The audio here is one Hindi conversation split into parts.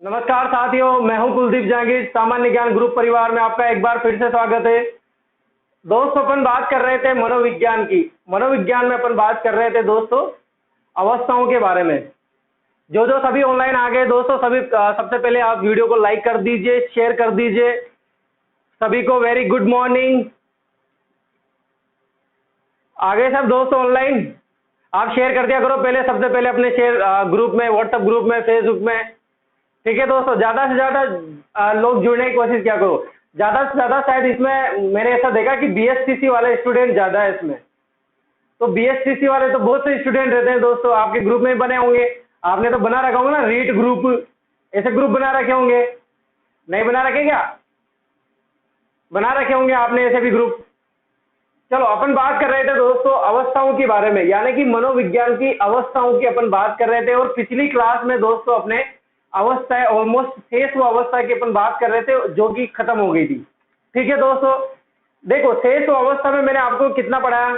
नमस्कार साथियों, मैं हूं कुलदीप जहांगीर। सामान्य ज्ञान ग्रुप परिवार में आपका एक बार फिर से स्वागत है। दोस्तों, अपन बात कर रहे थे मनोविज्ञान की। मनोविज्ञान में अपन बात कर रहे थे दोस्तों अवस्थाओं के बारे में। जो जो सभी ऑनलाइन आ गए दोस्तों, सभी सबसे पहले आप वीडियो को लाइक कर दीजिए, शेयर कर दीजिए। सभी को वेरी गुड मॉर्निंग। आ गए सब दोस्तों ऑनलाइन? आप शेयर कर दिया करो पहले, सबसे पहले अपने शेयर ग्रुप में, व्हाट्सएप ग्रुप में, फेसबुक में। ठीक है दोस्तों, ज्यादा से ज्यादा लोग जुड़ने की कोशिश क्या करो। ज्यादा से ज्यादा शायद इसमें मैंने ऐसा देखा कि बीएसटीसी वाले स्टूडेंट ज्यादा है इसमें। तो बीएसटीसी वाले तो बहुत से स्टूडेंट रहते हैं दोस्तों, आपके ग्रुप में बने होंगे। आपने तो बना रखा होगा ना रीट ग्रुप, ऐसे ग्रुप बना रखे होंगे। नहीं बना रखे क्या? बना रखे होंगे आपने ऐसे भी ग्रुप। चलो, अपन बात कर रहे थे दोस्तों अवस्थाओं के बारे में, यानी कि मनोविज्ञान की अवस्थाओं की अपन बात कर रहे थे। और पिछली क्लास में दोस्तों अपने अवस्था है ऑलमोस्ट शेष अवस्था की अपन बात कर रहे थे, जो कि खत्म हो गई थी। ठीक है दोस्तों, देखो शेष अवस्था में मैंने आपको कितना पढ़ाया,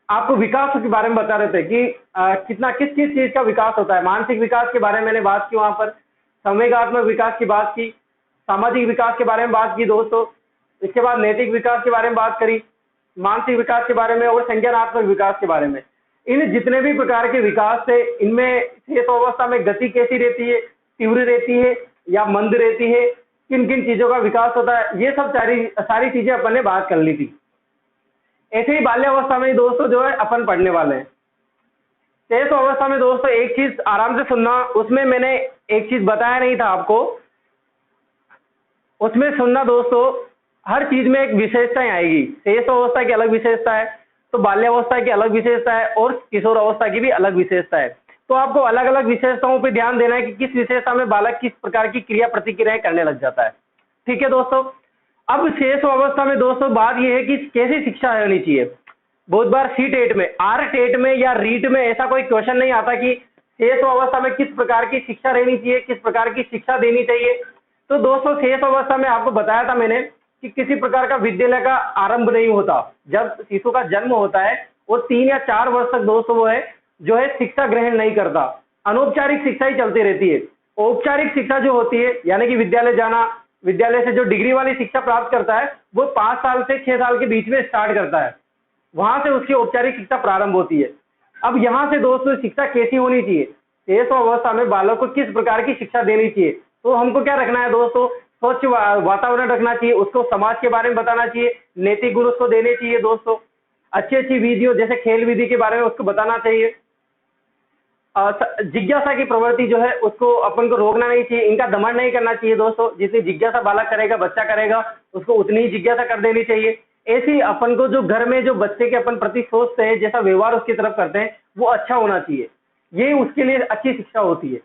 आपको विकास के बारे में बता रहे थे कि कितना किस किस चीज का विकास होता है। मानसिक विकास के बारे में मैंने बात की, वहां पर संवेगात्मक विकास की बात की, सामाजिक विकास के बारे में बात की दोस्तों। इसके बाद नैतिक विकास के बारे में बात करी, मानसिक विकास के बारे में और संज्ञानात्मक विकास के बारे में। इन जितने भी प्रकार के विकास थे, इनमें शेष अवस्था में गति कैसी रहती है, तीव्र रहती है या मंद रहती है, किन किन चीजों का विकास होता है, ये सब सारी चीजें अपन ने बात कर ली थी। ऐसे ही बाल्यावस्था में दोस्तों जो है अपन पढ़ने वाले हैं। शेष अवस्था में दोस्तों एक चीज आराम से सुनना, उसमें मैंने एक चीज बताया नहीं था आपको, उसमें सुनना दोस्तों। हर चीज में एक विशेषताएं आएगी। शेष अवस्था की अलग विशेषता है, तो बाल्यावस्था की अलग विशेषता है, और किशोर अवस्था की भी अलग विशेषता है। तो आपको अलग अलग विशेषताओं पे ध्यान देना है कि किस विशेषता में बालक किस प्रकार की क्रिया प्रतिक्रियाएं करने लग जाता है। ठीक है दोस्तों, अब शेष अवस्था में दोस्तों बात यह है कि कैसी शिक्षा होनी चाहिए। बहुत बार सी टेट में, आर टेट में या रीट में ऐसा कोई क्वेश्चन नहीं आता कि शेष अवस्था में किस प्रकार की शिक्षा रहनी चाहिए, किस प्रकार की शिक्षा देनी चाहिए। तो दोस्तों शेष अवस्था में आपको बताया था मैंने कि किसी प्रकार का विद्यालय का आरंभ नहीं होता। जब शिशु का जन्म होता है वो 3 या 4 वर्ष तक दोस्तों वो है जो है शिक्षा ग्रहण नहीं करता, अनौपचारिक शिक्षा ही चलती रहती है। औपचारिक शिक्षा जो होती है, यानी कि विद्यालय जाना, विद्यालय से जो डिग्री वाली शिक्षा प्राप्त करता है, वो 5 साल से 6 साल के बीच में स्टार्ट करता है। वहां से उसकी औपचारिक शिक्षा प्रारंभ होती है। अब यहाँ से दोस्तों शिक्षा कैसी होनी चाहिए, शेष अवस्था में बालक को किस प्रकार की शिक्षा देनी चाहिए। तो हमको क्या रखना है दोस्तों, स्वच्छ वातावरण रखना चाहिए, उसको समाज के बारे में बताना चाहिए, नैतिक गुण उसको देने चाहिए दोस्तों। अच्छी अच्छी विधियों जैसे खेल विधि के बारे में उसको बताना चाहिए। जिज्ञासा की प्रवृत्ति जो है उसको अपन को रोकना नहीं चाहिए, इनका दमन नहीं करना चाहिए दोस्तों। जितनी जिज्ञासा बालक करेगा, बच्चा करेगा, उसको उतनी ही जिज्ञासा कर देनी चाहिए। ऐसी अपन को जो घर में जो बच्चे के अपन प्रति सोचते हैं, जैसा व्यवहार उसकी तरफ करते हैं, वो अच्छा होना चाहिए। ये उसके लिए अच्छी शिक्षा होती है।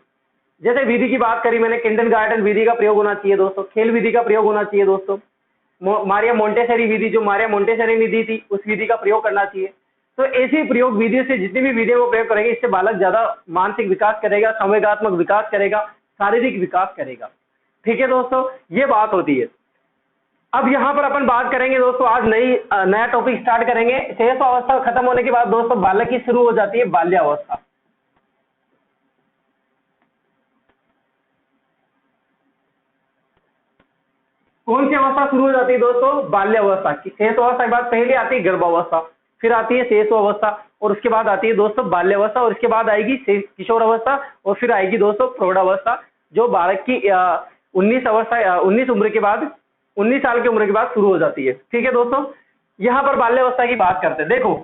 जैसे विधि की बात करी मैंने, किंडरगार्टन विधि का प्रयोग होना चाहिए दोस्तों, खेल विधि का प्रयोग होना चाहिए दोस्तों, मारिया मोंटेसरी विधि, जो मारिया मोंटेसरी ने दी थी, उस विधि का प्रयोग करना चाहिए। तो ऐसी प्रयोग विधि से जितनी भी विधियों को प्रयोग करेंगे, इससे बालक ज्यादा मानसिक विकास करेगा, संवेगात्मक विकास करेगा, शारीरिक विकास करेगा। ठीक है दोस्तों, ये बात होती है। अब यहाँ पर अपन बात करेंगे दोस्तों, आज नया टॉपिक स्टार्ट करेंगे। शेष अवस्था खत्म होने के बाद दोस्तों बालक की शुरू हो जाती है बाल्यावस्था। कौन सी अवस्था शुरू हो जाती है दोस्तों? बाल्यावस्था की। शेष अवस्था के बाद पहले आती है गर्भावस्था, फिर आती है शेष अवस्था, और उसके बाद आती है दोस्तों बाल्यावस्था, और इसके बाद आएगी किशोर अवस्था, और फिर आएगी दोस्तों प्रौढ़ावस्था, जो बालक की 19 उम्र के बाद, 19 साल की उम्र के बाद शुरू हो जाती है। ठीक है दोस्तों, यहाँ पर बाल्यावस्था की बात करते हैं। देखो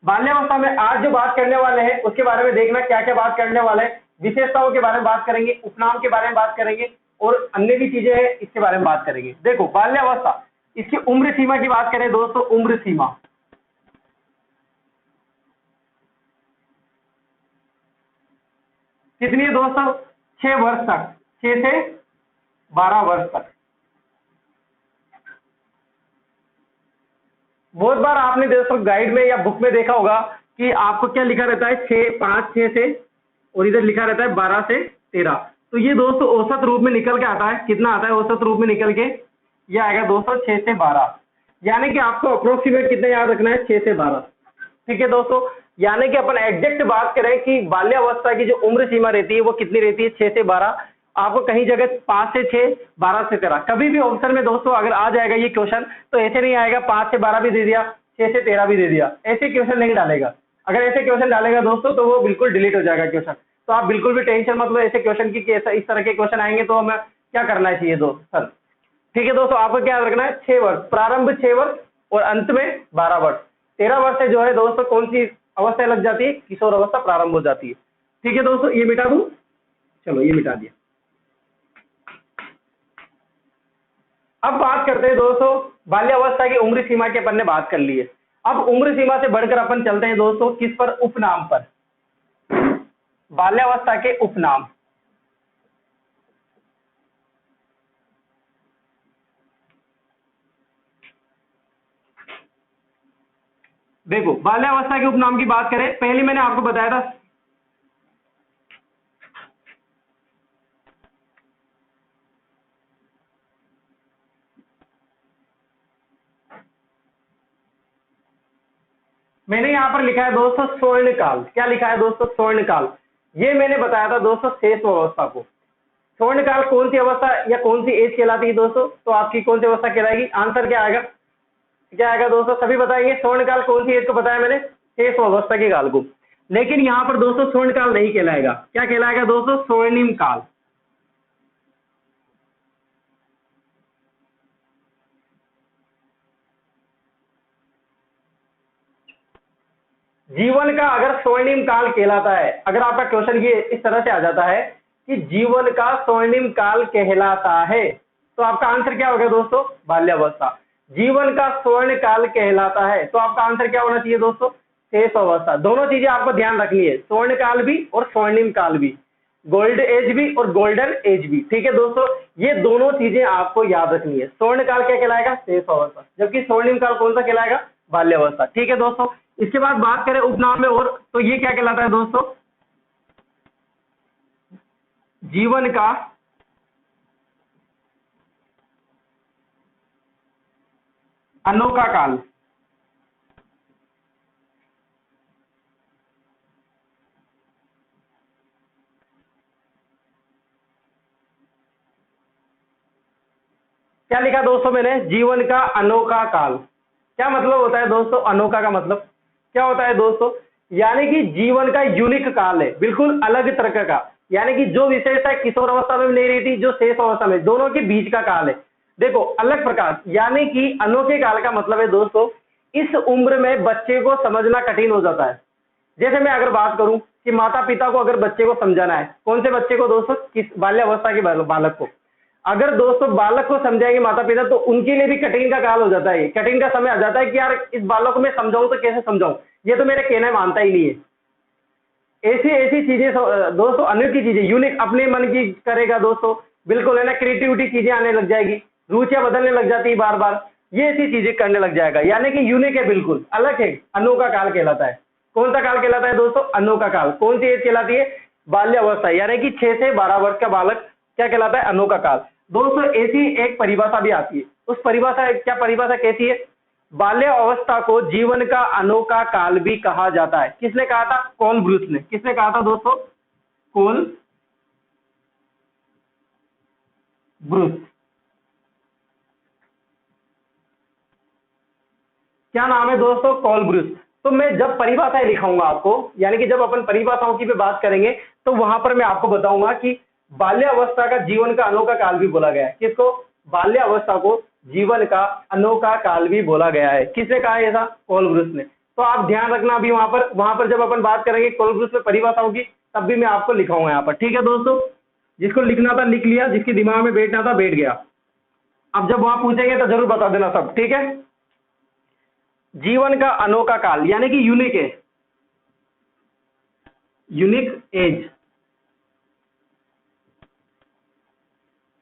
बाल्यावस्था में आज जो बात करने वाले हैं उसके बारे में देखना क्या क्या बात करने वाले हैं। विशेषताओं के बारे में बात करेंगे, उपनाम के बारे में बात करेंगे, और अन्य भी चीजें हैं इसके बारे में बात करेंगे। देखो बाल्यावस्था, इसकी उम्र सीमा की बात करें दोस्तों, उम्र सीमा कितनी है दोस्तों? 6 वर्ष तक, 6 से 12 वर्ष तक। बहुत बार आपने दोस्तों गाइड में या बुक में देखा होगा कि आपको क्या लिखा रहता है, 6 से, और इधर लिखा रहता है 12 से 13। तो ये दोस्तों औसत रूप में निकल के आता है। कितना आता है औसत रूप में निकल के? ये आएगा दोस्तों 6 से 12, यानी कि आपको अप्रोक्सीमेट कितना याद रखना है, 6 से 12। ठीक है दोस्तों, यानी कि अपन एग्जैक्ट बात करें कि बाल्यावस्था की जो उम्र सीमा रहती है वो कितनी रहती है, 6 से 12। आपको कहीं जगह 5 से 6, 12 से 13, कभी भी ऑप्शन में दोस्तों अगर आ जाएगा ये क्वेश्चन तो ऐसे नहीं आएगा 5 से 12 भी दे दिया, 6 से 13 भी दे दिया, ऐसे क्वेश्चन नहीं डालेगा। अगर ऐसे क्वेश्चन डालेगा दोस्तों तो वो बिल्कुल डिलीट हो जाएगा क्वेश्चन। तो आप बिल्कुल भी टेंशन मत लो ऐसे क्वेश्चन की कि इस तरह के क्वेश्चन आएंगे तो हमें क्या करना चाहिए दोस्त सर। ठीक है दोस्तों, आपको क्या रखना है, 6 वर्ष, प्रारंभ 6 वर्ष और अंत में 12 वर्ष। 13 वर्ष से जो है दोस्तों कौन सी अवस्था लग जाती है, किशोर अवस्था प्रारंभ हो जाती है। ठीक है दोस्तों, ये मिटा दूं, चलो ये मिटा दिया। अब बात करते हैं दोस्तों बाल्यावस्था की उम्र सीमा की अपन ने बात कर ली है। अब उम्र सीमा से बढ़कर अपन चलते हैं दोस्तों किस पर, उपनाम पर, बाल्यावस्था के उपनाम। देखो बाल्यावस्था के उपनाम की बात करें, पहले मैंने आपको बताया था मैंने यहां पर लिखा है दोस्तों स्वर्णकाल। क्या लिखा है दोस्तों, स्वर्णकाल। ये मैंने बताया था दोस्तों शेष अवस्था को। स्वर्णकाल कौन सी अवस्था या कौन सी एज कहलाती है दोस्तों, तो आपकी कौन सी अवस्था कहलाएगी, आंसर क्या आएगा, क्या आएगा दोस्तों, सभी बताएंगे। स्वर्णकाल कौन सी एज को बताया मैंने, शेष अवस्था के काल को। लेकिन यहां पर दोस्तों स्वर्णकाल नहीं कहलाएगा, क्या कहलाएगा दोस्तों, स्वर्णिम काल। जीवन का अगर स्वर्णिम काल कहलाता है, अगर आपका क्वेश्चन ये इस तरह से आ जाता है कि जीवन का स्वर्णिम काल कहलाता है, तो आपका आंसर क्या होगा दोस्तों, बाल्यावस्था। जीवन का स्वर्ण काल कहलाता है तो आपका आंसर क्या होना चाहिए दोस्तों, शेष अवस्था। दोनों चीजें आपको ध्यान रखनी है, स्वर्ण काल भी और स्वर्णिम काल भी, गोल्ड एज भी और गोल्डन एज भी। ठीक है दोस्तों, ये दोनों चीजें आपको याद रखनी है। स्वर्ण काल क्या कहलाएगा, शेष अवस्था, जबकि स्वर्णिम काल कौन सा कहलाएगा, बाल्यावस्था। ठीक है दोस्तों, इसके बाद बात करें उपनाम में और, तो ये क्या कहलाता है दोस्तों, जीवन का अनोखा काल। क्या लिखा दोस्तों मैंने, जीवन का अनोखा काल। क्या मतलब होता है दोस्तों, अनोखा का मतलब क्या होता है दोस्तों, यानी कि जीवन का यूनिक काल है, बिल्कुल अलग तरह का, यानी कि जो विशेषता किशोर अवस्था में भी नहीं रहती, जो शेष अवस्था में, दोनों के बीच का काल है। देखो अलग प्रकार, यानी कि अनोखे काल का मतलब है दोस्तों इस उम्र में बच्चे को समझना कठिन हो जाता है। जैसे मैं अगर बात करूं कि माता पिता को अगर बच्चे को समझाना है, कौन से बच्चे को दोस्तों, किस बाल्यावस्था के बालक को, अगर दोस्तों बालक को समझाएंगे माता पिता तो उनके लिए भी कठिन का काल हो जाता है, कठिन का समय आ जाता है कि यार इस बालक को मैं समझाऊं तो कैसे समझाऊं, ये तो मेरे कहना मानता ही नहीं है। ऐसी ऐसी चीजें दोस्तों, अनोखी चीजें, यूनिक, अपने मन की करेगा दोस्तों, बिल्कुल है ना, क्रिएटिविटी चीजें आने लग जाएगी, रुचियां बदलने लग जाती है बार बार, ये ऐसी चीजें करने लग जाएगा, यानी कि यूनिक है, बिल्कुल अलग है, अनोखा काल कहलाता है। कौन सा काल कहलाता है दोस्तों, अनोखा काल। कौन सी एज कहलाती है, बाल्यावस्था, यानी कि 6 से 12 वर्ष का बालक क्या कहलाता है, अनोखा काल। दोस्तों ऐसी एक परिभाषा भी आती है, उस परिभाषा, क्या परिभाषा कैसी है, बाल्य अवस्था को जीवन का अनोखा काल भी कहा जाता है। किसने कहा था, कोल ब्रूस ने। किसने कहा था दोस्तों, कोल ब्रूस। क्या नाम है दोस्तों, कोल ब्रूस। तो मैं जब परिभाषाएं लिखाऊंगा आपको, यानी कि जब अपन परिभाषाओं की पे बात करेंगे तो वहां पर मैं आपको बताऊंगा कि बाल्यावस्था का जीवन का अनोखा काल भी बोला गया है। किसको, बाल्यावस्था को जीवन का अनोखा काल भी बोला गया है। किसने कहा ऐसा, कोल ब्रूस ने। तो आप ध्यान रखना अभी वहां पर जब अपन बात करेंगे कोल ब्रूस में परिभाषाओं की, तब भी मैं आपको लिखाऊंगा यहाँ पर। ठीक है दोस्तों, जिसको लिखना था लिख लिया, जिसके दिमाग में बैठना था बैठ गया। अब जब वहां पूछेंगे तो जरूर बता देना सब, ठीक है। जीवन का अनोखा काल यानी कि यूनिक है, यूनिक एज।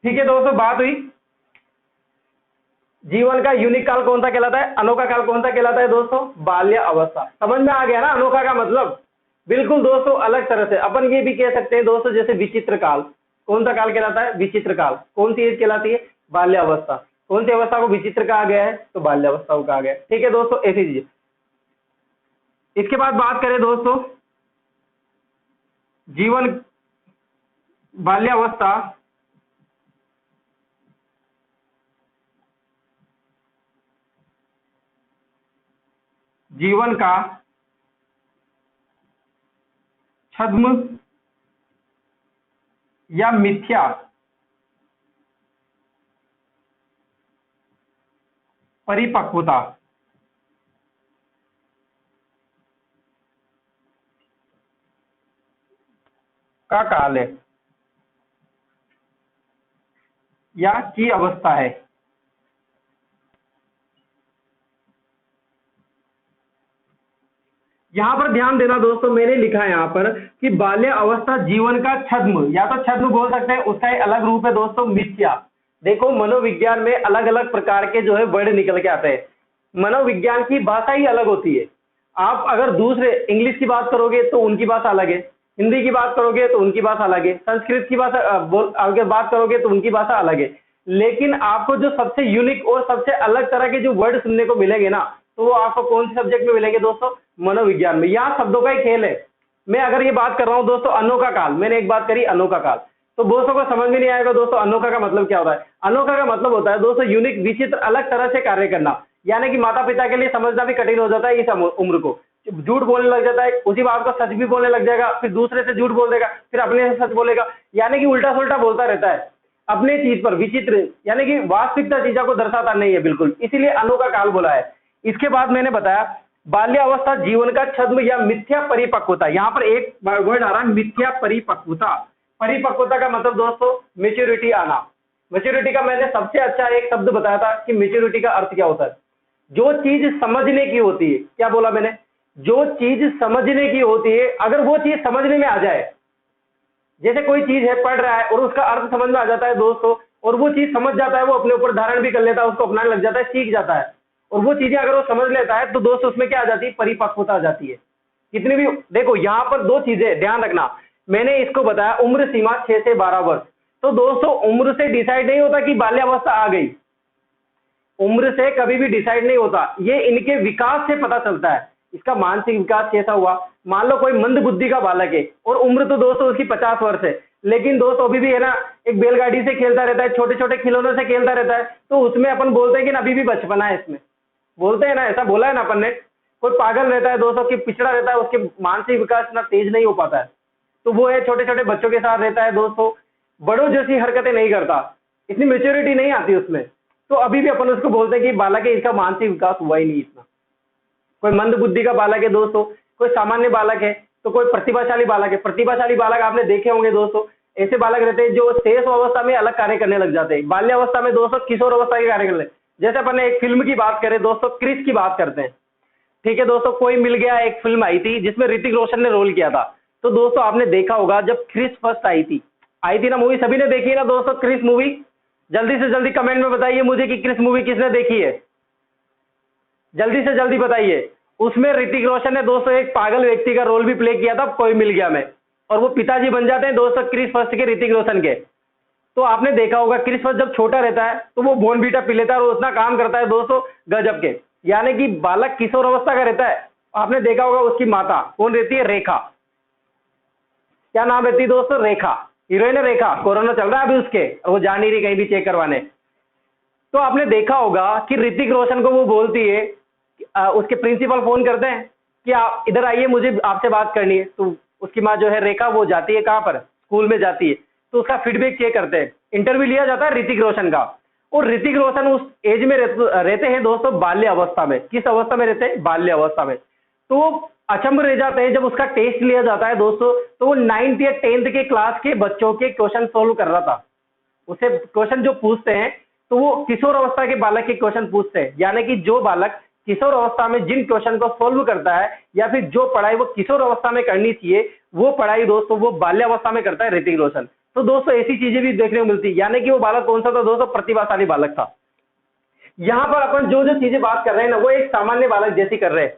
ठीक है दोस्तों, बात हुई, जीवन का यूनिक काल कौन सा कहलाता है, अनोखा काल कौन सा कहलाता है दोस्तों, बाल्य अवस्था। समझ में आ गया ना अनोखा का मतलब, बिल्कुल दोस्तों अलग तरह से। अपन ये भी कह सकते हैं दोस्तों जैसे विचित्र काल, कौन सा काल कहलाता है, विचित्र काल। कौन सी एज कहलाती है, बाल्य अवस्था। कौन सी अवस्था को विचित्र कहा गया है, तो बाल्यावस्था को कहा गया है। ठीक है दोस्तों, ऐसी चीज। इसके बाद बात करें दोस्तों जीवन बाल्यावस्था जीवन का छद्म या मिथ्या परिपक्वता का काल है या की अवस्था है। यहां पर ध्यान देना दोस्तों, मैंने लिखा है यहां पर कि बाल्य अवस्था जीवन का छद्म, या तो छद्म बोल सकते हैं, उसका एक अलग रूप है दोस्तों मिथ्या। देखो मनोविज्ञान में अलग अलग प्रकार के जो है वर्ड निकल के आते हैं। मनोविज्ञान की भाषा ही अलग होती है। आप अगर दूसरे इंग्लिश की बात करोगे तो उनकी भाषा अलग है, हिंदी की बात करोगे तो उनकी भाषा अलग है, संस्कृत की भाषा अगर बात करोगे तो उनकी भाषा अलग है। लेकिन आपको जो सबसे यूनिक और सबसे अलग तरह के जो वर्ड सुनने को मिलेंगे ना, तो वो आपको कौन से सब्जेक्ट में मिलेंगे दोस्तों? मनोविज्ञान में। यहाँ शब्दों का ही खेल है। मैं अगर ये बात कर रहा हूँ दोस्तों अनोखा काल, मैंने एक बात करी अनोखा काल, तो दोस्तों को समझ में नहीं आएगा दोस्तों अनोखा का मतलब क्या होता है। अनोखा का मतलब होता है दोस्तों यूनिक, विचित्र, अलग तरह से कार्य करना। यानी कि माता पिता के लिए समझना भी कठिन हो जाता है इस उम्र को। झूठ बोलने लग जाता है, उसी बात को सच भी बोलने लग जाएगा, फिर दूसरे से झूठ बोल देगा, फिर अपने से सच बोलेगा, यानी कि उल्टा सुल्टा बोलता रहता है अपने चीज पर, विचित्र, यानी कि वास्तविकता चीजों को दर्शाता नहीं है बिल्कुल, इसीलिए अनोखा काल बोला है। इसके बाद मैंने बताया बाल्यावस्था जीवन का छद्म या मिथ्या परिपक्वता। यहाँ पर एक वर्ड आ रहा है मिथ्या परिपक्वता। परिपक्वता का मतलब दोस्तों मेच्योरिटी आना। मेच्योरिटी का मैंने सबसे अच्छा एक शब्द बताया था कि मेच्योरिटी का अर्थ क्या होता है, जो चीज समझने की होती है। क्या बोला मैंने? जो चीज समझने की होती है, अगर वो चीज समझने में आ जाए, जैसे कोई चीज है पढ़ रहा है और उसका अर्थ समझ में आ जाता है दोस्तों, और वो चीज समझ जाता है, वो अपने ऊपर धारण भी कर लेता है, उसको अपनाने लग जाता है, सीख जाता है, और वो चीजें अगर वो समझ लेता है तो दोस्तों उसमें क्या आ जाती है? परिपक्वता आ जाती है। कितनी भी देखो, यहां पर दो चीजें ध्यान रखना। मैंने इसको बताया उम्र सीमा 6 से 12 वर्ष। तो दोस्तों उम्र से डिसाइड नहीं होता कि बाल्यावस्था आ गई, उम्र से कभी भी डिसाइड नहीं होता, ये इनके विकास से पता चलता है। इसका मानसिक विकास कैसा हुआ? मान लो कोई मंद बुद्धि का बालक है और उम्र तो दोस्तों उसकी 50 वर्ष है, लेकिन दोस्तों अभी भी है ना एक बैलगाड़ी से खेलता रहता है, छोटे छोटे खिलौनों से खेलता रहता है, तो उसमें अपन बोलते हैं कि अभी भी बचपना है इसमें, बोलते हैं ना, ऐसा बोला है ना अपन ने। कोई पागल रहता है दोस्तों कि पिछड़ा रहता है, उसके मानसिक विकास इतना तेज नहीं हो पाता है, तो वो है छोटे छोटे बच्चों के साथ रहता है दोस्तों, बड़ों जैसी हरकतें नहीं करता, इतनी मेच्योरिटी नहीं आती उसमें, तो अभी भी अपन उसको बोलते हैं कि बालक है, इसका मानसिक विकास हुआ ही नहीं इतना। कोई मंद बुद्धि का बालक है दोस्तों, कोई सामान्य बालक है, तो कोई प्रतिभाशाली बालक है। प्रतिभाशाली बालक आपने देखे होंगे दोस्तों, ऐसे बालक रहते हैं जो शेष अवस्था में अलग कार्य करने लग जाते हैं, बाल्यावस्था में दोस्तों किशोर अवस्था के कार्य करने। जैसे अपन ने एक फिल्म की बात करें दोस्तों, क्रिस की बात करते हैं, ठीक है दोस्तों, कोई मिल गया एक फिल्म आई थी जिसमें ऋतिक रोशन ने रोल किया था। तो दोस्तों आपने देखा होगा जब क्रिस फर्स्ट आई थी ना मूवी, सभी ने देखी है ना दोस्तों क्रिस मूवी? जल्दी से जल्दी कमेंट में बताइए मुझे कि क्रिस मूवी किसने देखी है, जल्दी से जल्दी बताइए। उसमें ऋतिक रोशन ने दोस्तों एक पागल व्यक्ति का रोल भी प्ले किया था, कोई मिल गया में, और वो पिताजी बन जाते हैं दोस्तों क्रिस फर्स्ट के, ऋतिक रोशन के। तो आपने देखा होगा क्रिस फर्स्ट जब छोटा रहता है तो वो बोर्नवीटा पी लेता है और उतना काम करता है दोस्तों गजब के, यानी कि बालक किशोर अवस्था का रहता है। आपने देखा होगा उसकी माता कौन रहती है? रेखा। क्या नाम रहती है दोस्तों? रेखा। हीरोइन है रेखा, कोरोना चल रहा है अभी उसके, और वो जा नहीं रही कहीं भी चेक करवाने। तो आपने देखा होगा कि ऋतिक रोशन को वो बोलती है, उसके प्रिंसिपल फोन करते हैं कि आप इधर आइए, मुझे आपसे बात करनी है। तो उसकी माँ जो है रेखा, वो जाती है कहाँ पर? स्कूल में जाती है। तो उसका फीडबैक चेक करते हैं, इंटरव्यू लिया जाता है ऋतिक रोशन का, और ऋतिक रोशन उस एज में रहते हैं दोस्तों बाल्य अवस्था में। किस अवस्था में रहते हैं? बाल्य अवस्था में। तो अचंभ रह जाते हैं जब उसका टेस्ट लिया जाता है दोस्तों, तो वो 9th या 10th के क्लास के बच्चों के क्वेश्चन सोल्व कर रहा था। उसे क्वेश्चन जो पूछते हैं तो वो किशोर अवस्था के बालक के क्वेश्चन पूछते हैं, यानी कि जो बालक किशोर अवस्था में जिन क्वेश्चन को सोल्व करता है, या फिर जो पढ़ाई वो किशोर अवस्था में करनी चाहिए, वो पढ़ाई दोस्तों वो बाल्यावस्था में करता है ऋतिक रोशन। तो दोस्तों ऐसी चीजें भी देखने को मिलती है, यानी कि वो बालक कौन सा था दोस्तों? प्रतिभाशाली बालक था। यहाँ पर अपन जो जो चीजें बात कर रहे हैं ना, वो एक सामान्य बालक जैसी कर रहे हैं।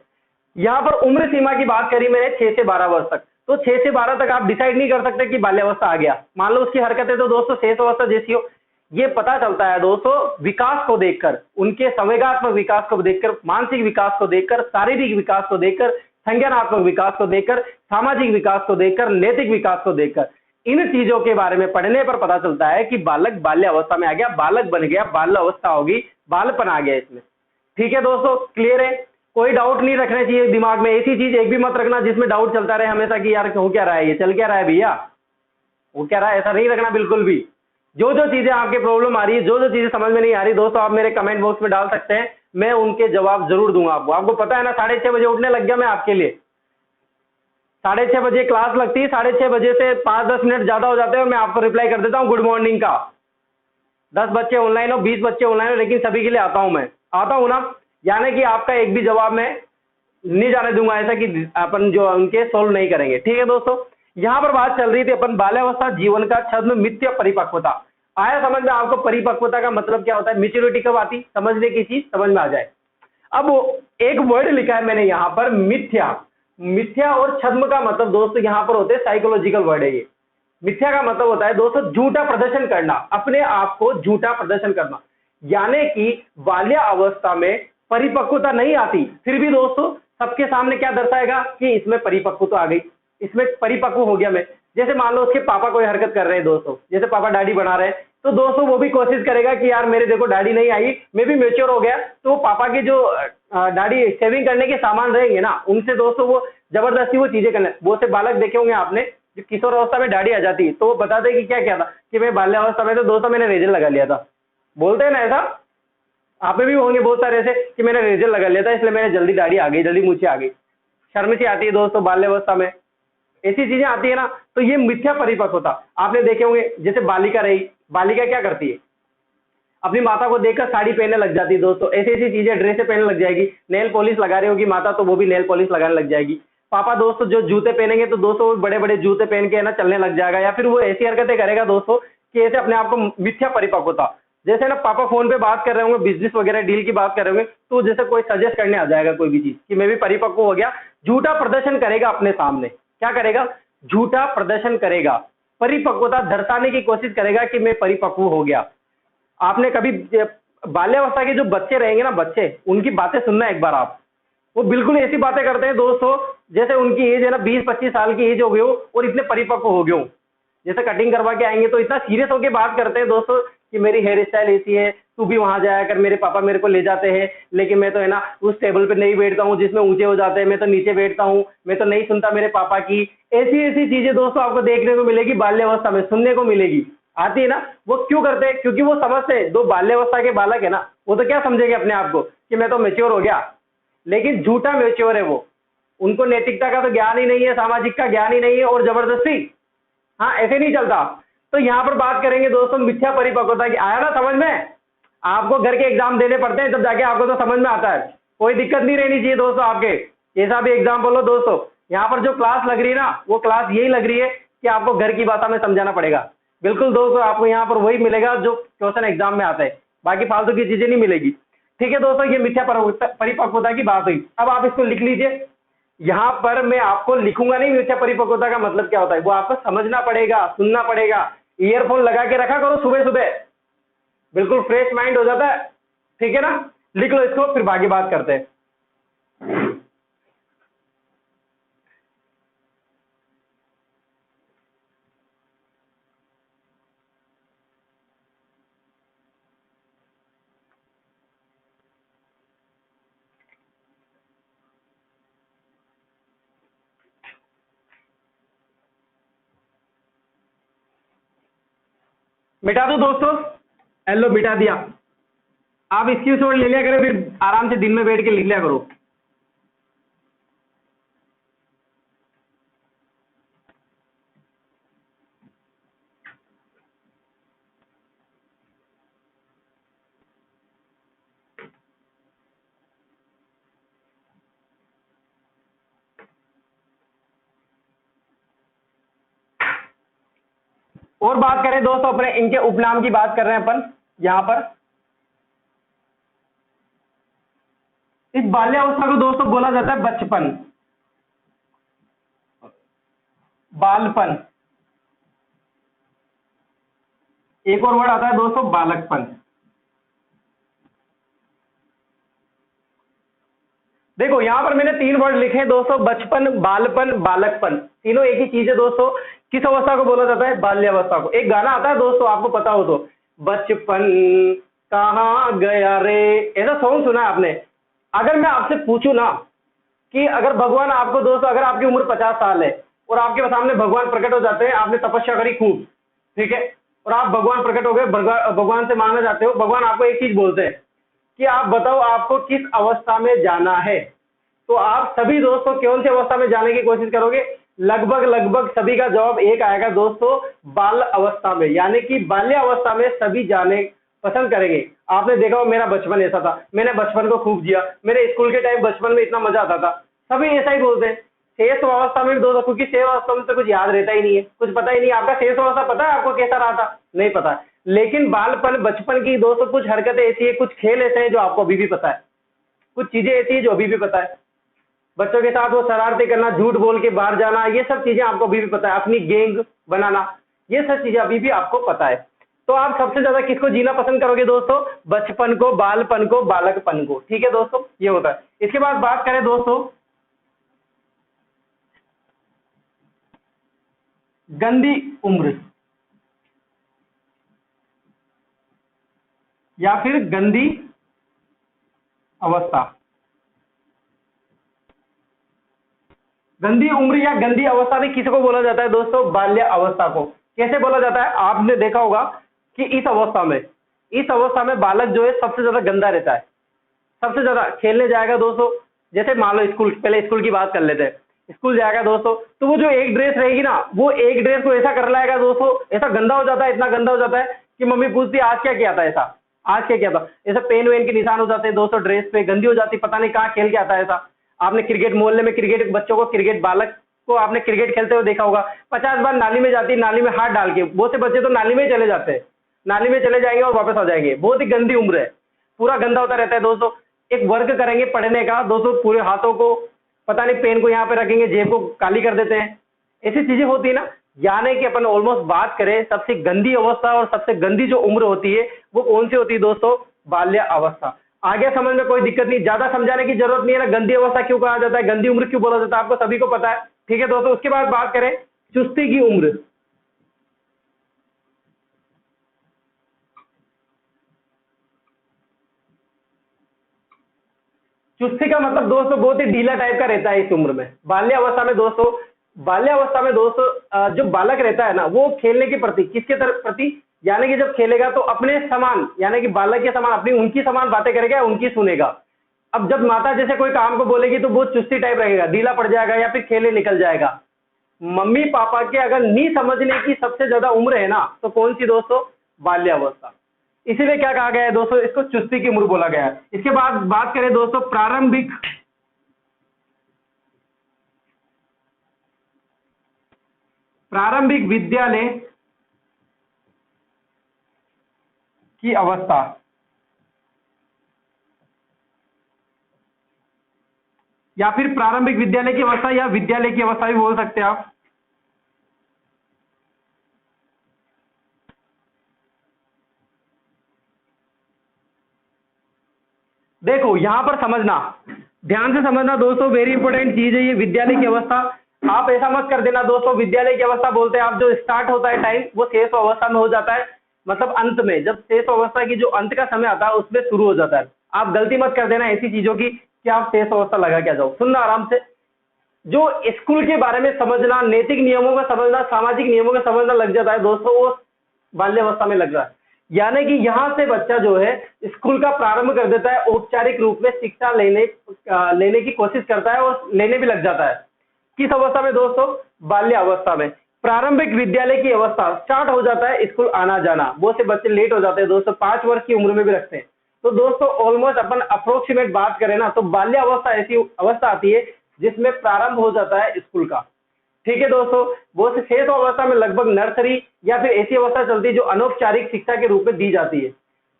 यहाँ पर उम्र सीमा की बात करी मैंने 6 से 12 वर्ष तक, तो 6 से 12 तक आप डिसाइड नहीं कर सकते कि बाल्यावस्था आ गया। मान लो उसकी हरकतें तो दोस्तों शेष अवस्था जैसी हो, ये पता चलता है दोस्तों विकास को देखकर, उनके संवेगात्मक विकास को देखकर, मानसिक विकास को देखकर, शारीरिक विकास को देखकर, संज्ञानात्मक विकास को देखकर, सामाजिक विकास को देखकर, नैतिक विकास को देखकर, इन चीजों के बारे में पढ़ने पर पता चलता है कि बालक बाल्य अवस्था में आ गया, बालक बन गया, बाल्य अवस्था होगी, बालपन आ गया इसमें। ठीक है दोस्तों, क्लियर है? कोई डाउट नहीं रखना चाहिए दिमाग में। ऐसी चीज एक भी मत रखना जिसमें डाउट चलता रहे हमेशा कि यार हो क्या रहा है, ये चल क्या रहा है भैया, वो क्या रहा है, ऐसा नहीं रखना बिल्कुल भी। जो जो चीजें आपके प्रॉब्लम आ रही है, जो जो चीजें समझ में नहीं आ रही दोस्तों, आप मेरे कमेंट बॉक्स में डाल सकते हैं, मैं उनके जवाब जरूर दूंगा आपको। आपको पता है ना 6:30 बजे उठने लग गया मैं आपके लिए। 6:30 बजे क्लास लगती है, 6:30 बजे से 5-10 मिनट ज्यादा हो जाते हैं और मैं आपको रिप्लाई कर देता हूँ गुड मॉर्निंग का। 10 बच्चे ऑनलाइन हो, 20 बच्चे ऑनलाइन हो, लेकिन सभी के लिए आता हूं मैं, आता हूं ना, यानी कि आपका एक भी जवाब मैं नहीं जाने दूंगा ऐसा कि अपन जो उनके सोल्व नहीं करेंगे। ठीक है दोस्तों, यहां पर बात चल रही थी अपन बाल्यावस्था जीवन का छद्म मिथ्या परिपक्वता। आया समझ में आपको परिपक्वता का मतलब क्या होता है, मेच्योरिटी कब आती, समझने की चीज समझ में आ जाए। अब एक वर्ड लिखा है मैंने यहां पर मिथ्या। मिथ्या और छद्म का मतलब दोस्तों यहां पर होते हैं साइकोलॉजिकल वर्ड है ये। मिथ्या का मतलब होता है दोस्तों झूठा प्रदर्शन करना, अपने आप को झूठा प्रदर्शन करना, यानी कि बाल्यावस्था में परिपक्वता नहीं आती, फिर भी दोस्तों सबके सामने क्या दर्शाएगा कि इसमें परिपक्वता आ गई, इसमें परिपक्व हो गया मैं। जैसे मान लो उसके पापा कोई हरकत कर रहे हैं दोस्तों, जैसे पापा दाढ़ी बना रहे हैं, तो दोस्तों वो भी कोशिश करेगा कि यार मेरे देखो दाढ़ी नहीं आई, मैं भी मैच्योर हो गया, तो पापा की जो दाढ़ी सेविंग करने के सामान रहेंगे ना, उनसे दोस्तों वो जबरदस्ती वो चीजें करने। बहुत से बालक देखे होंगे आपने जो किशोर अवस्था में दाढ़ी आ जाती है, तो वो बताते हैं कि क्या क्या था कि मैं बाल्यावस्था में तो दोस्तों मैंने रेजर लगा लिया था, बोलते हैं ना ऐसा। आप में भी होंगे बहुत सारे ऐसे कि मैंने रेजर लगा लिया था इसलिए मैंने जल्दी दाढ़ी आ गई, जल्दी मूछें आ गई। शर्म सी आती है दोस्तों बाल्यावस्था में, ऐसी चीजें आती है ना, तो ये मिथ्या परिपक्वता। आपने देखे होंगे जैसे बालिका रही, बालिका क्या करती है, अपनी माता को देखकर साड़ी पहनने लग जाती है दोस्तों, ऐसी ऐसी चीजें ड्रेसें पहनने लग जाएगी। नेल पॉलिश लगा रही होगी माता तो वो भी नेल पॉलिश लगाने लग जाएगी। पापा दोस्तों जो जूते पहनेंगे तो दोस्तों वो बड़े बड़े जूते पहन के ना चलने लग जाएगा, या फिर वो ऐसी हरकतें करेगा दोस्तों कि ऐसे अपने आप को मिथ्या परिपक्वता। जैसे ना पापा फोन पे बात कर रहे होंगे, बिजनेस वगैरह डील की बात कर रहे होंगे, तो जैसे कोई सजेस्ट करने आ जाएगा कोई भी चीज कि मैं भी परिपक्व हो गया, झूठा प्रदर्शन करेगा अपने सामने। क्या करेगा, झूठा प्रदर्शन करेगा, परिपक्वता दर्शाने की कोशिश करेगा कि मैं परिपक्व हो गया। आपने कभी बाल्यावस्था के जो बच्चे रहेंगे ना, बच्चे, उनकी बातें सुनना एक बार आप, वो बिल्कुल ऐसी बातें करते हैं दोस्तों जैसे उनकी एज है ना 20-25 साल की एज हो गई हो और इतने परिपक्व हो गए हो। जैसे कटिंग करवा के आएंगे तो इतना सीरियस होकर बात करते हैं दोस्तों कि मेरी हेयर स्टाइल ऐसी है, तू भी वहां जाया कर, मेरे पापा मेरे को ले जाते हैं लेकिन मैं तो है ना उस टेबल पे नहीं बैठता हूँ जिसमें ऊंचे हो जाते हैं, मैं तो नीचे बैठता हूँ, मैं तो नहीं सुनता मेरे पापा की। ऐसी ऐसी चीजें दोस्तों आपको देखने को मिलेगी बाल्यावस्था में, सुनने को मिलेगी, आती है ना। वो क्यों करते हैं, क्योंकि वो समझते हैं दो बाल्यावस्था के बालक है ना, वो तो क्या समझेंगे अपने आप को कि मैं तो मेच्योर हो गया, लेकिन झूठा मेच्योर है वो। उनको नैतिकता का तो ज्ञान ही नहीं है, सामाजिक का ज्ञान ही नहीं है, और जबरदस्ती, हाँ ऐसे नहीं चलता। तो यहाँ पर बात करेंगे दोस्तों मिथ्या परिपक्वता की। आया ना समझ में, आपको घर के एग्जाम देने पड़ते हैं तब जाके आपको तो समझ में आता है, कोई दिक्कत नहीं रहनी चाहिए दोस्तों आपके, कैसा भी एग्जाम बोलो दोस्तों। यहाँ पर जो क्लास लग रही है ना, वो क्लास यही लग रही है कि आपको घर की भाषा में समझाना पड़ेगा। बिल्कुल दोस्तों, आपको यहाँ पर वही मिलेगा जो क्वेश्चन एग्जाम में आता है, बाकी फालतू की चीजें नहीं मिलेगी। ठीक है दोस्तों, ये मिथ्या परिपक्वता की बात हुई। अब आप इसको लिख लीजिए, यहां पर मैं आपको लिखूंगा नहीं मिथ्या परिपक्वता का मतलब क्या होता है, वो आपको समझना पड़ेगा, सुनना पड़ेगा। ईयरफोन लगा के रखा करो सुबह सुबह, बिल्कुल फ्रेश माइंड हो जाता है। ठीक है ना, लिख लो इसको, फिर बाकी बात करते हैं। मिटा दो दोस्तों, हेलो मिटा दिया। आप स्क्रीनशॉट ले लिया करो, फिर आराम से दिन में बैठ के लिख लिया करो। और बात करें दोस्तों अपने इनके उपनाम की बात कर रहे हैं अपन यहां पर। इस बाल्यावस्था को दोस्तों बोला जाता है बचपन, बालपन। एक और वर्ड आता है दोस्तों बालकपन। देखो यहां पर मैंने 3 वर्ड लिखे हैं दोस्तों, बचपन, बालपन, बालकपन, तीनों एक ही चीज है दोस्तों। किस अवस्था को बोला जाता है, बाल्यावस्था को। एक गाना आता है दोस्तों, आपको पता हो तो, बचपन कहाँ गया रे, ऐसा सॉन्ग सुना है आपने। अगर मैं आपसे पूछूं ना कि अगर भगवान आपको दोस्तों, अगर आपकी उम्र 50 साल है और आपके सामने भगवान प्रकट हो जाते हैं, आपने तपस्या करी खूब, ठीक है, और आप भगवान प्रकट हो गए, भगवान से मांगना चाहते हो, भगवान आपको एक चीज बोलते हैं कि आप बताओ आपको किस अवस्था में जाना है, तो आप सभी दोस्तों कौन सी अवस्था में जाने की कोशिश करोगे? लगभग लगभग सभी का जवाब एक आएगा दोस्तों, बाल अवस्था में, यानी कि बाल्य अवस्था में सभी जाने पसंद करेंगे। आपने देखा हो मेरा बचपन ऐसा था, मैंने बचपन को खूब जिया, मेरे स्कूल के टाइम बचपन में इतना मजा आता था, सभी ऐसा ही बोलते हैं। शेष अवस्था में भी दोस्तों, क्योंकि शेष अवस्था में तो कुछ याद रहता ही नहीं है, कुछ पता ही नहीं। आपका शेष अवस्था पता है आपको कैसा रहा था? नहीं पता। लेकिन बालपन बचपन की दोस्तों कुछ हरकतें ऐसी है, कुछ खेल ऐसे हैं जो आपको अभी भी पता है, कुछ चीजें ऐसी है जो अभी भी पता है। बच्चों के साथ वो शरारती करना, झूठ बोल के बाहर जाना, ये सब चीजें आपको अभी भी पता है। अपनी गैंग बनाना, ये सब चीजें अभी भी आपको पता है। तो आप सबसे ज्यादा किसको जीना पसंद करोगे दोस्तों? बचपन को, बालपन को, बालकपन को। ठीक है दोस्तों, ये होता है। इसके बाद बात करें दोस्तों गंदी उम्र या फिर गंदी अवस्था। गंदी उम्र या गंदी अवस्था भी किसी को बोला जाता है दोस्तों? बाल्य अवस्था को। कैसे बोला जाता है? आपने देखा होगा कि इस अवस्था में बालक जो है सबसे ज्यादा गंदा रहता है, सबसे ज्यादा खेलने जाएगा दोस्तों। जैसे मान लो स्कूल, पहले स्कूल की बात कर लेते हैं। स्कूल जाएगा दोस्तों, तो वो जो एक ड्रेस रहेगी ना, वो एक ड्रेस को ऐसा कर लाएगा दोस्तों, ऐसा गंदा हो जाता है, इतना गंदा हो जाता है कि मम्मी पूछती है आज क्या किया था, ऐसा आज क्या किया था, ऐसा पेन वेन के निशान हो जाते हैं दोस्तों, ड्रेस पे गंदी हो जाती, पता नहीं कहाँ खेल के आता है ऐसा। आपने क्रिकेट, मोहल्ले में क्रिकेट, बच्चों को क्रिकेट, बालक को आपने क्रिकेट खेलते हुए देखा होगा, 50 बार नाली में जाती है, नाली में हाथ डाल के। बहुत से बच्चे तो नाली में ही चले जाते हैं, नाली में चले जाएंगे और वापस आ जाएंगे। बहुत ही गंदी उम्र है, पूरा गंदा होता रहता है दोस्तों। एक वर्क करेंगे पढ़ने का दोस्तों, पूरे हाथों को, पता नहीं पेन को यहाँ पे रखेंगे, जेब को काली कर देते हैं, ऐसी चीजें होती है ना। यानी कि अपन ऑलमोस्ट बात करें, सबसे गंदी अवस्था और सबसे गंदी जो उम्र होती है वो कौन सी होती है दोस्तों? बाल्य अवस्था। आगे समझ में कोई दिक्कत नहीं, ज्यादा समझाने की जरूरत नहीं है ना। गंदी अवस्था क्यों कहा जाता है, गंदी उम्र क्यों बोला जाता है, आपको सभी को पता है। ठीक है दोस्तों, उसके बाद बात करें चुस्ती की उम्र। चुस्ती का मतलब दोस्तों बहुत ही ढीला टाइप का रहता है इस उम्र में, बाल्यावस्था में दोस्तों। बाल्यावस्था में दोस्तों जो बालक रहता है ना, वो खेलने के प्रति, किसके तरफ प्रति, यानी कि जब खेलेगा तो अपने समान, यानी कि बालक के समान, अपनी उनकी समान बातें करेगा, उनकी सुनेगा। अब जब माता जैसे कोई काम को बोलेगी तो बहुत चुस्ती टाइप रहेगा, ढीला पड़ जाएगा या फिर खेले निकल जाएगा। मम्मी पापा के अगर नहीं समझने की सबसे ज्यादा उम्र है ना, तो कौन सी दोस्तों? बाल्यावस्था। इसीलिए क्या कहा गया है दोस्तों, इसको चुस्ती की उम्र बोला गया है। इसके बाद बात करें दोस्तों प्रारंभिक विद्यालय की अवस्था, या फिर प्रारंभिक विद्यालय की अवस्था या विद्यालय की अवस्था भी बोल सकते हैं आप। देखो यहां पर समझना, ध्यान से समझना दोस्तों, वेरी इंपॉर्टेंट चीज है ये विद्यालय की अवस्था। आप ऐसा मत कर देना दोस्तों, विद्यालय की अवस्था बोलते हैं आप, जो स्टार्ट होता है टाइम वो शेष अवस्था में हो जाता है, मतलब अंत में, जब शेष अवस्था की जो अंत का समय आता है उसमें शुरू हो जाता है। आप गलती मत कर देना ऐसी चीजों की कि आप शेष अवस्था लगा के जाओ। सुनना आराम से, जो स्कूल के बारे में समझना, नैतिक नियमों का समझना, सामाजिक नियमों का समझना लग जाता है दोस्तों, वो बाल्यावस्था में लग रहा है। यानी कि यहां से बच्चा जो है स्कूल का प्रारंभ कर देता है, औपचारिक रूप में शिक्षा लेने की कोशिश करता है और लेने भी लग जाता है। किस अवस्था में दोस्तों? बाल्य अवस्था में। प्रारंभिक विद्यालय की अवस्था स्टार्ट हो जाता है स्कूल आना जाना। बहुत से बच्चे लेट हो जाते हैं दोस्तों, 5 वर्ष की उम्र में भी रखते हैं। तो दोस्तों ऑलमोस्ट अपन अप्रोक्सीमेट बात करें ना, तो बाल्य अवस्था ऐसी अवस्था आती है जिसमें प्रारंभ हो जाता है स्कूल का। ठीक है दोस्तों, वो शेष अवस्था में लगभग नर्सरी या फिर ऐसी अवस्था चलती है जो अनौपचारिक शिक्षा के रूप में दी जाती है।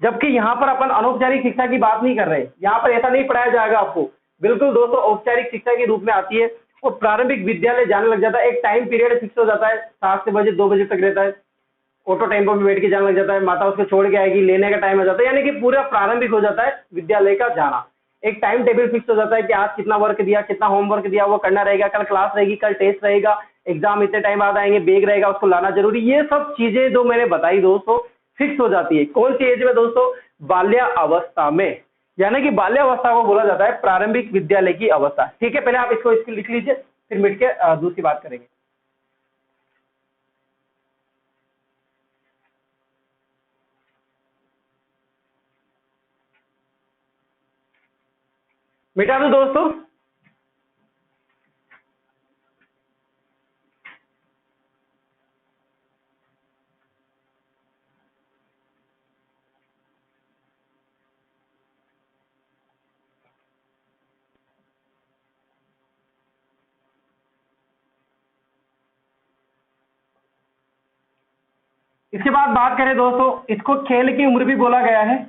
जबकि यहाँ पर अपन अनौपचारिक शिक्षा की बात नहीं कर रहे, यहाँ पर ऐसा नहीं पढ़ाया जाएगा आपको। बिल्कुल दोस्तों औपचारिक शिक्षा के रूप में आती है और प्रारंभिक विद्यालय जाने लग जाता है। एक टाइम पीरियड फिक्स हो जाता है, 7 बजे 2 बजे तक रहता है। ऑटो टेम्पो में बैठ के जाने लग जाता है, माता उसको छोड़ के आएगी, लेने का टाइम हो जाता है, यानी कि पूरा प्रारंभिक हो जाता है विद्यालय का जाना। एक टाइम टेबल फिक्स हो जाता है कि आज कितना वर्क दिया, कितना होमवर्क दिया, वो करना रहेगा, कल क्लास रहेगी, कल टेस्ट रहेगा, एग्जाम इतने टाइम बाद आएंगे, बैग रहेगा उसको लाना जरूरी। ये सब चीजें जो मैंने बताई दोस्तों फिक्स हो जाती है। कौन सी एज में दोस्तों? बाल्या अवस्था में। यानी कि बाल्यावस्था को बोला जाता है प्रारंभिक विद्यालय की अवस्था। ठीक है, पहले आप इसको लिख लीजिए, फिर मिट के दूसरी बात करेंगे। मिटा दो दोस्तों। इसके बाद बात करें दोस्तों, इसको खेल की उम्र भी बोला गया है।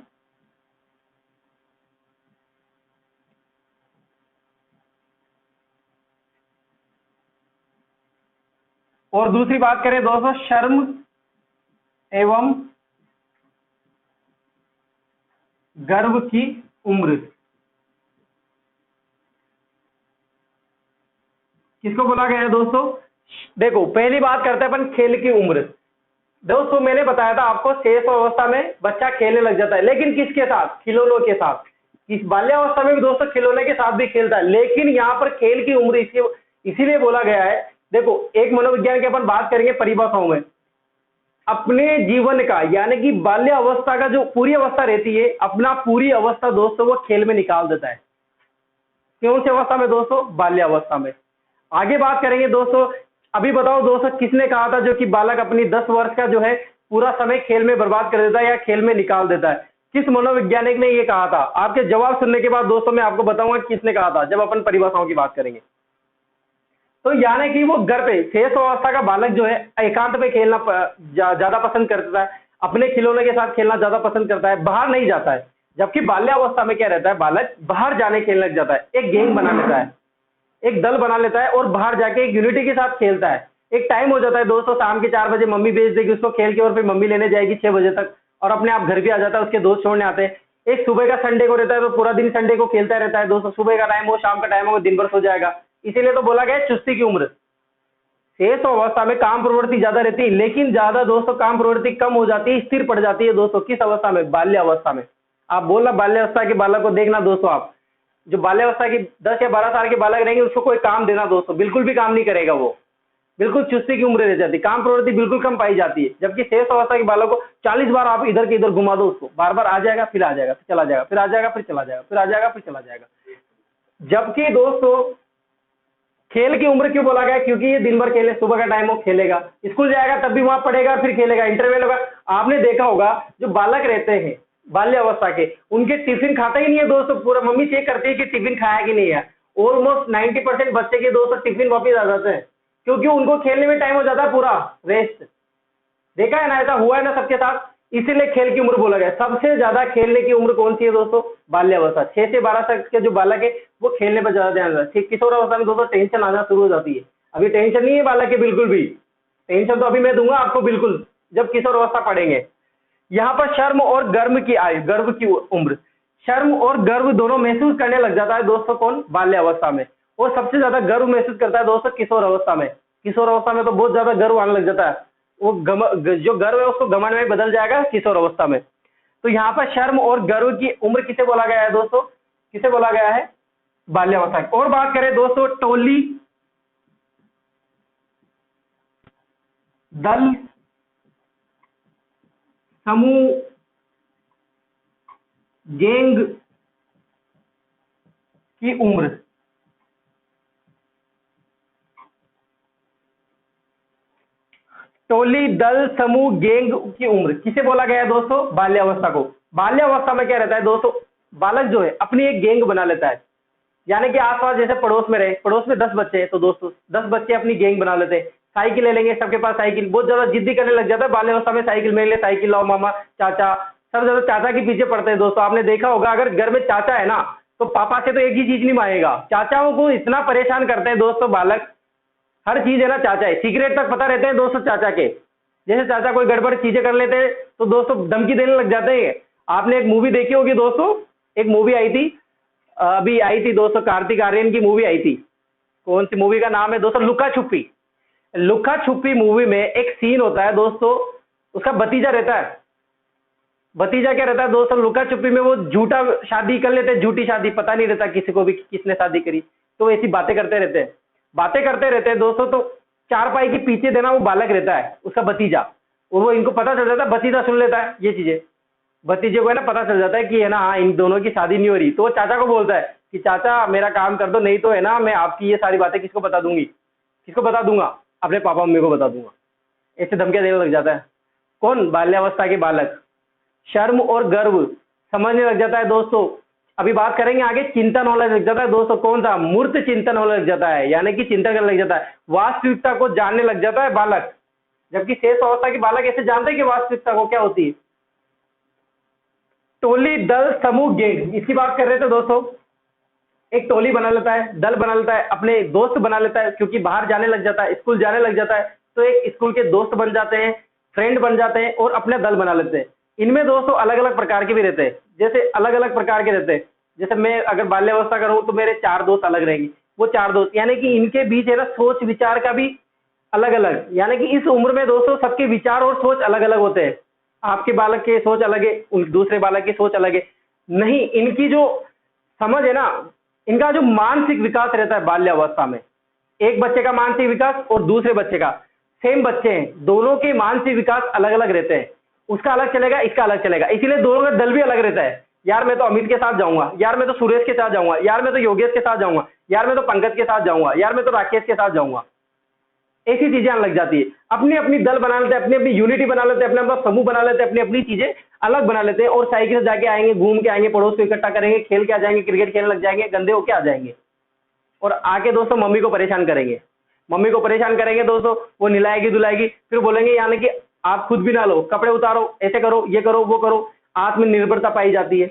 और दूसरी बात करें दोस्तों, शर्म एवं गर्व की उम्र किसको बोला गया है दोस्तों? देखो, पहली बात करते हैं अपन खेल की उम्र। दोस्तों मैंने बताया था आपको, शेष अवस्था में बच्चा खेलने लग जाता है, लेकिन किसके साथ? खिलौनों के साथ। इस बाल्यावस्था में भी दोस्तों खिलौने के साथ भी खेलता है, लेकिन यहाँ पर खेल की उम्र इसीलिए बोला गया है। देखो, एक मनोविज्ञान की अपन बात करेंगे परिभाषाओं में, अपने जीवन का यानी कि बाल्यावस्था का जो पूरी अवस्था रहती है, अपना पूरी अवस्था दोस्तों वो खेल में निकाल देता है। कौन सी अवस्था में दोस्तों? बाल्यावस्था में। आगे बात करेंगे दोस्तों। अभी बताओ दोस्तों, किसने कहा था जो कि बालक अपनी 10 वर्ष का जो है पूरा समय खेल में बर्बाद कर देता है या खेल में निकाल देता है? किस मनोवैज्ञानिक ने ये कहा था? आपके जवाब सुनने के बाद दोस्तों मैं आपको बताऊंगा किसने कहा था, जब अपन परिभाषाओं की बात करेंगे। तो यानी कि वो घर पे शेष अवस्था का बालक जो है एकांत में खेलना ज्यादा पसंद करता है, अपने खिलौने के साथ खेलना ज्यादा पसंद करता है, बाहर नहीं जाता है। जबकि बाल्यावस्था में क्या रहता है, बालक बाहर जाने खेलने लग जाता है, एक गैंग बना लेता है, एक दल बना लेता है और बाहर जाके एक यूनिटी के साथ खेलता है। एक टाइम हो जाता है दोस्तों, शाम के 4 बजे मम्मी भेज देगी उसको खेल के, और फिर मम्मी लेने जाएगी 6 बजे तक, और अपने आप घर भी आ जाता है, उसके दोस्त छोड़ने आते हैं। एक सुबह का संडे को रहता है तो पूरा दिन संडे को खेलता रहता है दोस्तों, सुबह का टाइम हो शाम का टाइम हो दिन भर सो जाएगा। इसीलिए तो बोला गया है चुस्ती की उम्र। शेष अवस्था में काम प्रवृत्ति ज्यादा रहती है, लेकिन ज्यादा दोस्तों काम प्रवृत्ति कम हो जाती है, स्थिर पड़ जाती है दोस्तों। किस अवस्था में? बाल्यावस्था में। आप बोलना बाल्यावस्था के बालक को देखना दोस्तों, आप जो बाल्यावस्था की 10 या 12 साल के बालक रहेंगे उसको कोई काम देना दोस्तों, बिल्कुल भी काम नहीं करेगा, वो बिल्कुल चुस्ती की उम्र रह जाती है, काम प्रवृत्ति बिल्कुल कम पाई जाती है। जबकि शेष अवस्था के बालक को 40 बार आप इधर के इधर घुमा दो, उसको बार बार आ जाएगा, फिर आ जाएगा, फिर चला जाएगा, फिर आ जाएगा, फिर चला जाएगा, फिर आ जाएगा, फिर चला जाएगा। जबकि दोस्तों खेल की उम्र क्यों बोला गया? क्योंकि ये दिन भर खेले, सुबह का टाइम हो खेलेगा, स्कूल जाएगा तब भी वहां पढ़ेगा, फिर खेलेगा, इंटरवल होगा। आपने देखा होगा जो बालक रहते हैं बाल्यावस्था के, उनके टिफिन खाता ही नहीं है दोस्तों, पूरा मम्मी चेक करती है कि टिफिन खाया कि नहीं है। ऑलमोस्ट 90% बच्चे के दोस्तों टिफिन वापिस आ जाते हैं, क्योंकि उनको खेलने में टाइम हो जाता है पूरा रेस्ट। देखा है ना, ऐसा हुआ है ना सबके साथ, इसीलिए खेल की उम्र बोला गया। सबसे ज्यादा खेलने की उम्र कौन सी है दोस्तों? बाल्यावस्था। 6 से 12 तक के जो बालक है वो खेलने पर ज्यादा ध्यान देता है। किशोर अवस्था में दोस्तों टेंशन आना शुरू हो जाती है। अभी टेंशन नहीं है बालक के, बिल्कुल भी टेंशन तो अभी मैं दूंगा आपको बिल्कुल, जब किशोर अवस्था पढ़ेंगे। यहाँ पर शर्म और गर्व की आयु, गर्व की उम्र, शर्म और गर्व दोनों महसूस करने लग जाता है दोस्तों कौन? बाल्यावस्था में। और सबसे ज्यादा गर्व महसूस करता है दोस्तों किशोर अवस्था में। किशोर अवस्था में तो बहुत ज्यादा गर्व आने लग जाता है, वो जो गर्व है उसको घमंड में बदल जाएगा किशोर अवस्था में। तो यहाँ पर शर्म और गर्व की उम्र किसे बोला गया है दोस्तों? किसे बोला गया है? बाल्यावस्था। और बात करें दोस्तों टोली, दल, समूह, गैंग की उम्र, टोली, दल, समूह, गैंग की उम्र किसे बोला गया है दोस्तों? बाल्यावस्था को। बाल्यावस्था में क्या रहता है दोस्तों, बालक जो है अपनी एक गैंग बना लेता है, यानी कि आसपास जैसे पड़ोस में रहे, पड़ोस में 10 बच्चे हैं तो दोस्तों 10 बच्चे अपनी गैंग बना लेते हैं। साइकिल ले लेंगे, सबके पास साइकिल, बहुत ज्यादा जिद्दी करने लग जाता है बाल्यावस्था में, साइकिल मेरे लिए साइकिल लाओ मामा, चाचा, सब ज्यादा चाचा के पीछे पड़ते हैं दोस्तों। आपने देखा होगा अगर घर में चाचा है ना तो पापा से तो एक ही चीज नहीं मांगेगा, चाचाओं को इतना परेशान करते हैं दोस्तों बालक, हर चीज है ना चाचा है, सीक्रेट तक पता रहते हैं दोस्तों चाचा के। जैसे चाचा कोई गड़बड़ चीजें कर लेते हैं तो दोस्तों धमकी देने लग जाते हैं। आपने एक मूवी देखी होगी दोस्तों, एक मूवी आई थी, अभी आई थी दोस्तों, कार्तिक आर्यन की मूवी आई थी, कौन सी मूवी का नाम है दोस्तों? लुक्का छुपी। लुक्का छुपी मूवी में एक सीन होता है दोस्तों, उसका भतीजा रहता है, भतीजा क्या रहता है दोस्तों, लुका छुपी में वो झूठा शादी कर लेते हैं, झूठी शादी, पता नहीं रहता किसी को भी कि किसने शादी करी, तो ऐसी बातें करते रहते हैं, बातें करते रहते हैं दोस्तों। तो चारपाई के पीछे देना वो बालक रहता है उसका भतीजा, और वो इनको पता चल जाता है, भतीजा सुन लेता है ये चीजें, भतीजे को है ना पता चल जाता है कि है ना हाँ इन दोनों की शादी नहीं हो रही, तो वो चाचा को बोलता है कि चाचा मेरा काम कर दो, नहीं तो है ना मैं आपकी ये सारी बातें किसको बता दूंगी, किसको बता दूंगा, अपने पापा मम्मी को बता दूंगा। ऐसे धमकियां देने लग जाता है कौन, बाल्यावस्था के बालक। शर्म और गर्व समझने लग जाता है दोस्तों। अभी बात करेंगे आगे, चिंतन होने लग जाता है दोस्तों, कौन सा, मूर्त चिंतन होने लग जाता है, यानी कि चिंतन करने लग जाता है, वास्तविकता को जानने लग जाता है बालक। जबकि शेष अवस्था के बालक ऐसे जानते हैं कि वास्तविकता को क्या होती है। टोली, दल, समूह, गैंग, इसकी बात कर रहे थे दोस्तों। एक टोली बना लेता है, दल बना लेता है, अपने दोस्त बना लेता है, क्योंकि बाहर जाने लग जाता है, स्कूल जाने लग जाता है, तो एक स्कूल के दोस्त बन जाते हैं, फ्रेंड बन जाते हैं और अपने दल बना लेते हैं। इनमें दोस्तों अलग अलग प्रकार के भी रहते हैं, जैसे अलग अलग प्रकार के रहते हैं। जैसे मैं अगर बाल्यावस्था करूं तो मेरे 4 दोस्त अलग रहेंगे, वो 4 दोस्त, यानी कि इनके बीच है ना सोच विचार का भी अलग अलग, यानी कि इस उम्र में दोस्तों सबके विचार और सोच अलग अलग होते हैं। आपके बालक की सोच अलग है, दूसरे बालक की सोच अलग है। नहीं, इनकी जो समझ है ना, इनका जो मानसिक विकास रहता है बाल्यावस्था में, एक बच्चे का मानसिक विकास और दूसरे बच्चे का, सेम बच्चे हैं, दोनों के मानसिक विकास अलग अलग रहते हैं। उसका अलग चलेगा, इसका अलग चलेगा, इसीलिए दोनों का दल भी अलग रहता है। यार मैं तो अमित के साथ जाऊंगा, यार मैं तो सुरेश के साथ जाऊंगा, यार मैं तो योगेश के साथ जाऊंगा, यार मैं तो पंकज के साथ जाऊंगा, यार मैं तो राकेश के साथ जाऊंगा। ऐसी चीजें आने लग जाती है। अपनी अपनी दल बना लेते हैं, अपनी अपनी यूनिटी बना लेते हैं, अपना अपना समूह बना लेते हैं, अपनी अपनी चीजें अलग बना लेते हैं, और साइकिल से जाके आएंगे, घूम के आएंगे, पड़ोस को इकट्ठा करेंगे, खेल के आ जाएंगे, क्रिकेट खेलने लग जाएंगे, गंदे होके आ जाएंगे, और आके दोस्तों मम्मी को परेशान करेंगे, मम्मी को परेशान करेंगे दोस्तों। वो निलाएगी धुलाएगी, फिर बोलेंगे यानी कि आप खुद भी ना लो, कपड़े उतारो, ऐसे करो, ये करो, वो करो। आत्मनिर्भरता पाई जाती है।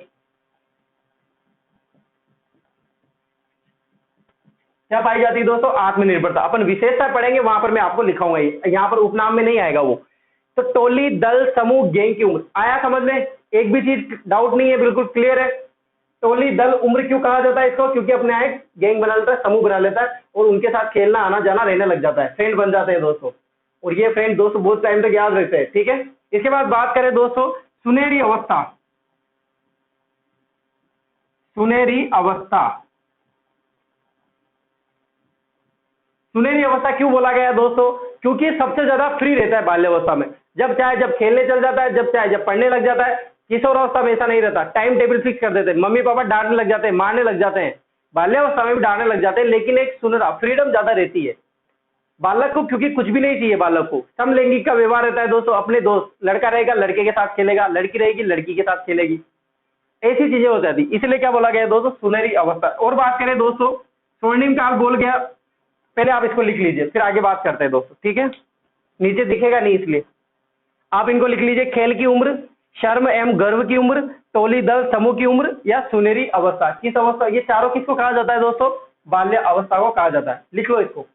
क्या पाई जाती है दोस्तों, आत्मनिर्भरता। अपन विशेषता पढ़ेंगे, वहां पर मैं आपको लिखाऊंगा, यहाँ पर उपनाम में नहीं आएगा वो। तो टोली, दल, समूह, गैंग की उम्र आया समझ में, एक भी चीज डाउट नहीं है, बिल्कुल क्लियर है। टोली, दल, उम्र क्यों कहा जाता है इसको, क्योंकि अपने एक गैंग बना लेता है, समूह बना लेता है, और उनके साथ खेलना आना जाना रहने लग जाता है, फ्रेंड बन जाते हैं दोस्तों। और ये फ्रेंड दोस्तों बहुत टाइम तक याद रहते हैं, ठीक है। इसके बाद बात करें दोस्तों, सुनहरी अवस्था। सुनहरी अवस्था, सुनहरी अवस्था क्यों बोला गया दोस्तों, क्योंकि सबसे ज्यादा फ्री रहता है बाल्यावस्था में। जब चाहे जब खेलने चल जाता है, जब चाहे जब पढ़ने लग जाता है। किशोर अवस्था में ऐसा नहीं रहता, टाइम टेबल फिक्स कर देते हैं, मम्मी पापा डांटने लग जाते हैं, मारने लग जाते हैं, बाल्यावस्था में भी डांटने लग जाते हैं, लेकिन एक सुनहरा फ्रीडम ज्यादा रहती है बालक को, क्योंकि कुछ भी नहीं चाहिए बालक को। समलैंगिक का व्यवहार रहता है दोस्तों, अपने दोस्त, लड़का रहेगा लड़के के साथ खेलेगा, लड़की रहेगी लड़की के साथ खेलेगी, ऐसी चीजें हो जाती, इसलिए क्या बोला गया दोस्तों, सुनहरी अवस्था। और बात करें दोस्तों, स्वर्णिम काल बोल गया, पहले आप इसको लिख लीजिए, फिर आगे बात करते हैं दोस्तों, ठीक है। नीचे दिखेगा नहीं इसलिए आप इनको लिख लीजिए, खेल की उम्र, शर्म एवं गर्व की उम्र, टोली, दल, समूह की उम्र, या सुनहरी अवस्था। किस अवस्था, ये चारों किसको कहा जाता है दोस्तों, बाल्य अवस्था को कहा जाता है। लिख लो इसको।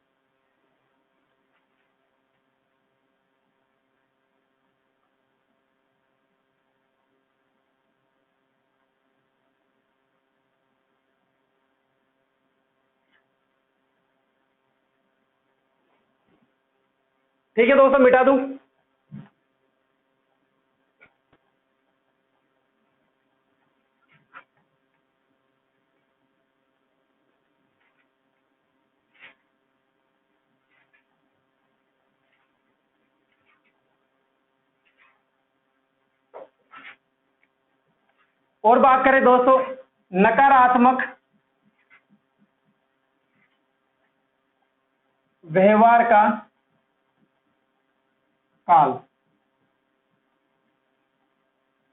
ठीक है दोस्तों, मिटा दूं। और बात करें दोस्तों, नकारात्मक व्यवहार का काल।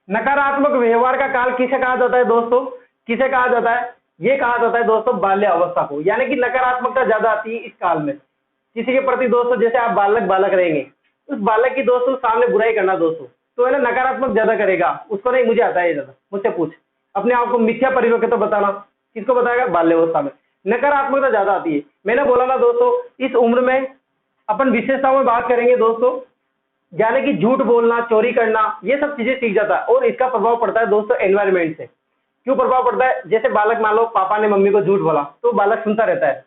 नकारात्मक व्यवहार का काल किसे कहा जाता है दोस्तों, किसे कहा जाता है, ये कहा जाता है दोस्तों बाल्य अवस्था को, यानी कि नकारात्मकता ज्यादा आती है इस काल में किसी के प्रति दोस्तों। जैसे आप बालक बालक रहेंगे, उस बालक की दोस्तों सामने बुराई करना दोस्तों, तो है ना नकारात्मक ज्यादा करेगा उसको, नहीं मुझे आता है ये ज्यादा, मुझसे पूछ, अपने आप को मिथ्या परिपक्वता बताना किसको बताएगा, बाल्यावस्था में नकारात्मकता ज्यादा आती है। मैंने बोला ना दोस्तों, इस उम्र में अपन विशेषताओं में बात करेंगे दोस्तों, यानी कि झूठ बोलना, चोरी करना, ये सब चीजें सीख जाता है। और इसका प्रभाव पड़ता है दोस्तों एनवायरमेंट से। क्यों प्रभाव पड़ता है, जैसे बालक मान लो पापा ने मम्मी को झूठ बोला, तो बालक सुनता रहता है,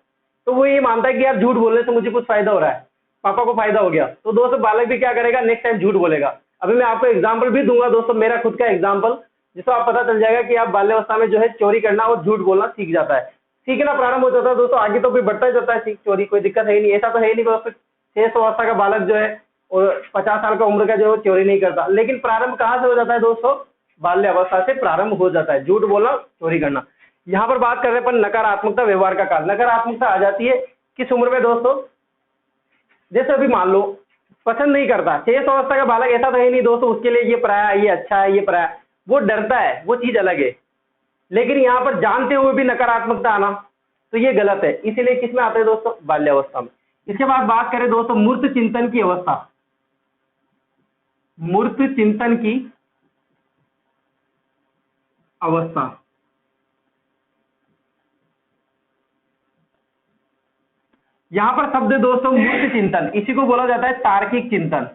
तो वो ये मानता है कि यार झूठ बोलने से मुझे कुछ फायदा हो रहा है, पापा को फायदा हो गया, तो दोस्तों बालक भी क्या करेगा, नेक्स्ट टाइम झूठ बोलेगा। अभी मैं आपको एग्जाम्पल भी दूंगा दोस्तों, मेरा खुद का एग्जाम्पल, जिससे आप पता चल जाएगा कि आप बाल्यावस्था में जो है चोरी करना और झूठ बोलना सीख जाता है। सीखना प्रारंभ हो जाता है दोस्तों, आगे तो फिर बढ़ता ही जाता है सीख चोरी, कोई दिक्कत है ही नहीं। ऐसा तो है ही नहीं दोस्तों 6 अवस्था का बालक जो है और 50 साल का उम्र का जो है चोरी नहीं करता। लेकिन प्रारंभ कहाँ से हो जाता है दोस्तों? बाल्य अवस्था से प्रारंभ हो जाता है झूठ बोलना, चोरी करना। यहाँ पर बात कर रहे हैं अपन नकारात्मकता व्यवहार का काल। नकारात्मकता आ जाती है किस उम्र में दोस्तों? जैसे अभी मान लो पसंद नहीं करता, 6 अवस्था का बालक, ऐसा तो है नहीं दोस्तों उसके लिए ये पराया, ये अच्छा है, ये पराया, वो डरता है, वो चीज अलग है। लेकिन यहाँ पर जानते हुए भी नकारात्मकता आना, तो ये गलत है। इसीलिए किस में आते हैं दोस्तों? बाल्यावस्था में। इसके बाद बात करें दोस्तों मूर्त चिंतन की अवस्था। मूर्त चिंतन की अवस्था, यहां पर शब्द दोस्तों मूर्त चिंतन, इसी को बोला जाता है तार्किक चिंतन।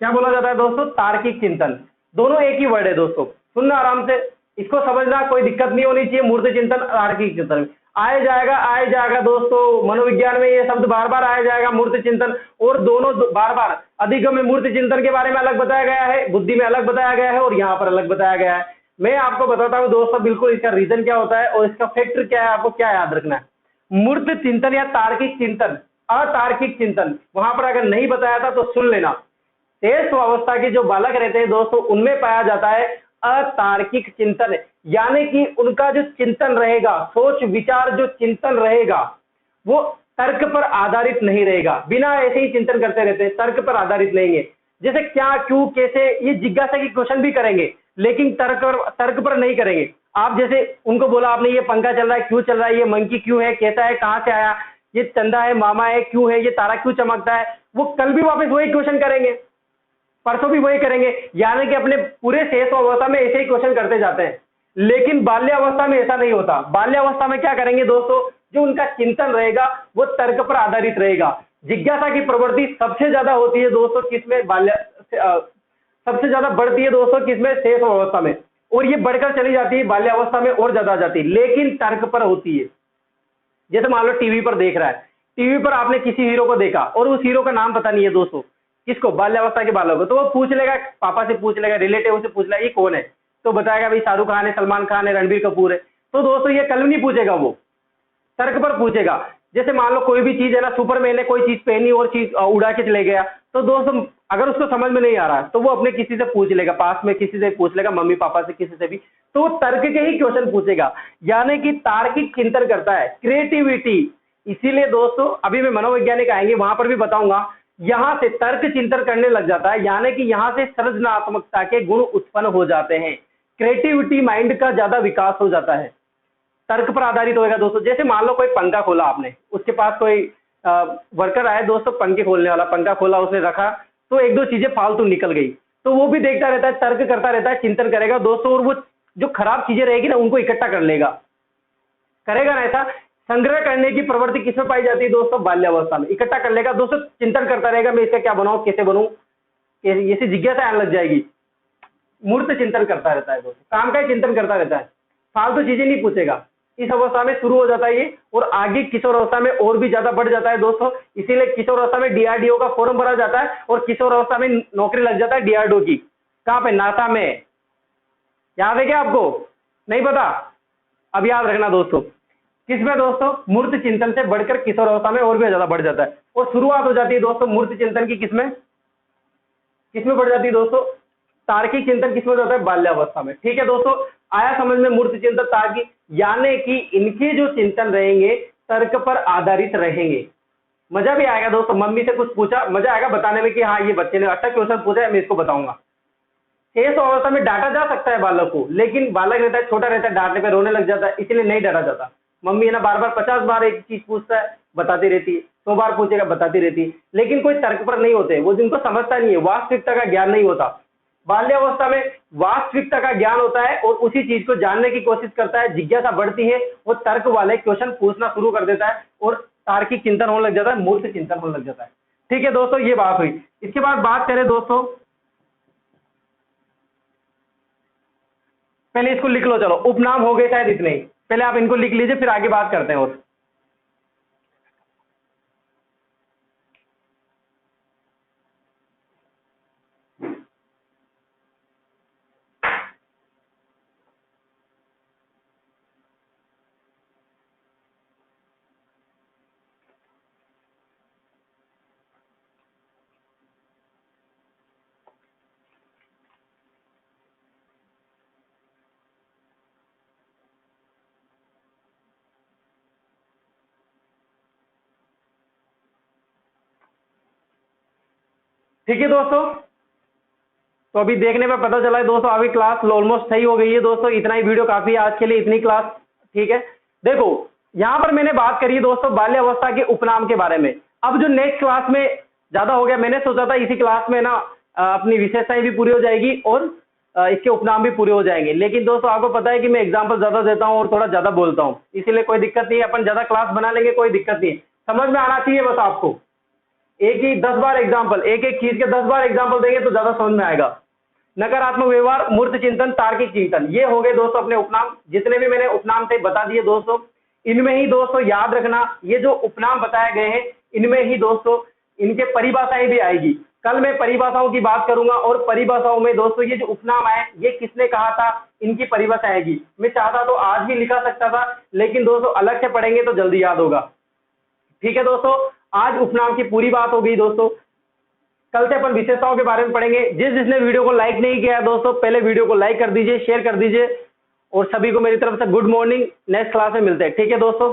क्या बोला जाता है दोस्तों? तार्किक चिंतन। दोनों एक ही वर्ड है दोस्तों, सुनना आराम से, इसको समझना, कोई दिक्कत नहीं होनी चाहिए। मूर्त चिंतन, तार्किक चिंतन आए जाएगा दोस्तों, मनोविज्ञान में ये शब्द बार बार आया जाएगा, मूर्त चिंतन। और दोनों बार बार अधिगम में मूर्त चिंतन के बारे में अलग बताया गया है, बुद्धि में अलग बताया गया है, और यहाँ पर अलग बताया गया है। मैं आपको बताता हूँ दोस्तों बिल्कुल इसका रीजन क्या होता है और इसका फैक्टर क्या है, आपको क्या याद रखना है। मूर्त चिंतन या तार्किक चिंतन, अतार्किक चिंतन, वहां पर अगर नहीं बताया था तो सुन लेना। 13 अवस्था के जो बालक रहते हैं दोस्तों, उनमें पाया जाता है अतार्किक चिंतन, यानी कि उनका जो चिंतन रहेगा, सोच विचार जो चिंतन रहेगा, वो तर्क पर आधारित नहीं रहेगा। बिना ऐसे ही चिंतन करते रहते हैं, तर्क पर आधारित नहीं है। जैसे क्या, क्यों, कैसे, ये जिज्ञासा की क्वेश्चन भी करेंगे, लेकिन तर्क पर नहीं करेंगे। आप जैसे उनको बोला आपने, ये पंखा चल रहा है, क्यों चल रहा है, ये मंकी क्यों है, कैसा है, कहां से आया, ये चंदा है, मामा है, क्यों है, ये तारा क्यों चमकता है, वो कल भी वापस वही क्वेश्चन करेंगे, परसों भी वही करेंगे। यानी कि अपने पूरे शेष अवस्था में ऐसे ही क्वेश्चन करते जाते हैं। लेकिन बाल्यावस्था में ऐसा नहीं होता। बाल्यावस्था में क्या करेंगे दोस्तों? जो उनका चिंतन रहेगा वो तर्क पर आधारित रहेगा। जिज्ञासा की प्रवृत्ति सबसे ज्यादा होती है दोस्तों किसमें? सबसे ज्यादा बढ़ती है दोस्तों किसमें? शेष अवस्था में। और ये बढ़कर चली जाती है बाल्यावस्था में, और ज्यादा जाती है, लेकिन तर्क पर होती है। जैसे मान लो टीवी पर देख रहा है, टीवी पर आपने किसी हीरो को देखा और उस हीरो का नाम पता नहीं है दोस्तों, किसको? बाल्यावस्था के बालक को। तो वो पूछ लेगा, पापा से पूछ लेगा, रिलेटिव से पूछ लेगा, ये कौन है? तो बताएगा भाई शाहरुख खान है, सलमान खान है, रणबीर कपूर है। तो दोस्तों ये कल नहीं पूछेगा, वो तर्क पर पूछेगा। जैसे मान लो कोई भी चीज है ना, सुपरमैन ने कोई चीज पहनी और चीज उड़ा के चले गया, तो दोस्तों अगर उसको समझ में नहीं आ रहा तो वो अपने किसी से पूछ लेगा, पास में किसी से पूछ लेगा, मम्मी पापा से, किसी से भी, तो वो तर्क के ही क्वेश्चन पूछेगा। यानी कि तार्किक चिंतन करता है, क्रिएटिविटी। इसीलिए दोस्तों अभी मैं मनोवैज्ञानिक आएंगे, वहां पर भी बताऊंगा, यहां से तर्क चिंतन करने लग जाता है, यानी कि यहां से सृजनात्मकता के गुण उत्पन्न हो जाते हैं, क्रिएटिविटी माइंड का ज्यादा विकास हो जाता है, तर्क पर आधारित होगा दोस्तों। जैसे मान लो कोई पंखा खोला आपने, उसके पास कोई वर्कर आया दोस्तों, पंखे खोलने वाला, पंखा खोला, उसने रखा, तो एक दो चीजें फालतू निकल गई, तो वो भी देखता रहता है, तर्क करता रहता है, चिंतन करेगा दोस्तों, और वो जो खराब चीजें रहेगी ना उनको इकट्ठा कर लेगा, करेगा ना ऐसा। संग्रह करने की प्रवृत्ति किसमें पाई जाती है दोस्तों? बाल्यावस्था में। इकट्ठा कर लेगा दोस्तों, चिंतन करता रहेगा, मैं इसका क्या बनाऊं, कैसे बनूं, ऐसी जिज्ञासा आने लग जाएगी। मूर्त चिंतन करता रहता है दोस्तों, काम का ही चिंतन करता रहता है, फालतू चीजें नहीं पूछेगा। इस अवस्था में शुरू हो जाता है ये, और आगे किशोर अवस्था में और भी ज्यादा बढ़ जाता है दोस्तों। इसीलिए किशोर अवस्था में डीआरडीओ का फॉर्म भरा जाता है, और किशोर अवस्था में नौकरी लग जाता है डीआरडीओ की। कहां पे? नासा में। याद है क्या आपको? नहीं पता? अब याद रखना दोस्तों। किसमें दोस्तों? मूर्त चिंतन से बढ़कर किशोर अवस्था में और भी ज्यादा बढ़ जाता है, और शुरुआत हो जाती है दोस्तों मूर्त चिंतन की किसमें? किसमें बढ़ जाती है दोस्तों? तार्किक चिंतन किसमें होता है? बाल्यावस्था में। ठीक है दोस्तों, आया समझ में मूर्त चिंतन, तार्किक, यानी कि इनके जो चिंतन रहेंगे तर्क पर आधारित रहेंगे। मजा भी आएगा दोस्तों, मम्मी से कुछ पूछा, मजा आएगा बताने में कि हाँ ये बच्चे ने अच्छा क्वेश्चन पूछा है, मैं इसको बताऊंगा। 6 अवस्था में डांटा जा सकता है बालक को, लेकिन बालक रहता है, छोटा रहता है, डांटने पे रोने लग जाता है, इसलिए नहीं डांटा जाता। मम्मी है ना बार बार 50 बार एक चीज पूछता है, बताती रहती है, 100 बार पूछेगा, बताती रहती है, लेकिन कोई तर्क पर नहीं होते, वो जिनको समझता नहीं है, वास्तविकता का ज्ञान नहीं होता। बाल्यावस्था में वास्तविकता का ज्ञान होता है, और उसी चीज को जानने की कोशिश करता है, जिज्ञासा बढ़ती है, वो तर्क वाले क्वेश्चन पूछना शुरू कर देता है, और तार्किक चिंतन होने लग जाता है, मूर्त चिंतन होने लग जाता है। ठीक है दोस्तों, ये बात हुई। इसके बाद बात करें दोस्तों, पहले इसको लिख लो, चलो उपनाम हो गए शायद इतने ही, पहले आप इनको लिख लीजिए, फिर आगे बात करते हैं। और ठीक है दोस्तों, तो अभी देखने में पता चला है दोस्तों अभी क्लास ऑलमोस्ट सही हो गई है दोस्तों। इतना ही वीडियो काफी है आज के लिए, इतनी क्लास। ठीक है, देखो यहां पर मैंने बात करी है दोस्तों बाल्यावस्था के उपनाम के बारे में। अब जो नेक्स्ट क्लास में ज्यादा हो गया, मैंने सोचा था इसी क्लास में ना अपनी विशेषताएं भी पूरी हो जाएगी और इसके उपनाम भी पूरे हो जाएंगे, लेकिन दोस्तों आपको पता है कि मैं एग्जाम्पल ज्यादा देता हूं और थोड़ा ज्यादा बोलता हूं, इसीलिए कोई दिक्कत नहीं है, अपन ज्यादा क्लास बना लेंगे, कोई दिक्कत नहीं है। समझ में आना चाहिए बस आपको। एक ही 10 बार एग्जाम्पल, एक एक चीज के 10 बार एग्जाम्पल देंगे तो ज्यादा समझ में आएगा। नकारात्मक व्यवहार, मूर्त चिंतन, तार्किक चिंतन, ये हो गए दोस्तों अपने उपनाम। जितने भी मैंने उपनाम थे बता दिए दोस्तों। इनमें ही दोस्तों याद रखना, ये जो उपनाम बताए गए हैं इनमें ही दोस्तों इनके परिभाषाएं भी आएगी। कल मैं परिभाषाओं की बात करूंगा और परिभाषाओं में दोस्तों ये जो उपनाम है ये किसने कहा था, इनकी परिभाषा आएगी। मैं चाहता तो आज भी लिखा सकता था, लेकिन दोस्तों अलग से पढ़ेंगे तो जल्दी याद होगा। ठीक है दोस्तों, आज उपनाम की पूरी बात हो गई दोस्तों। कल से अपन विशेषताओं के बारे में पढ़ेंगे। जिसने वीडियो को लाइक नहीं किया है दोस्तों, पहले वीडियो को लाइक कर दीजिए, शेयर कर दीजिए, और सभी को मेरी तरफ से गुड मॉर्निंग। नेक्स्ट क्लास में मिलते हैं। ठीक है दोस्तों।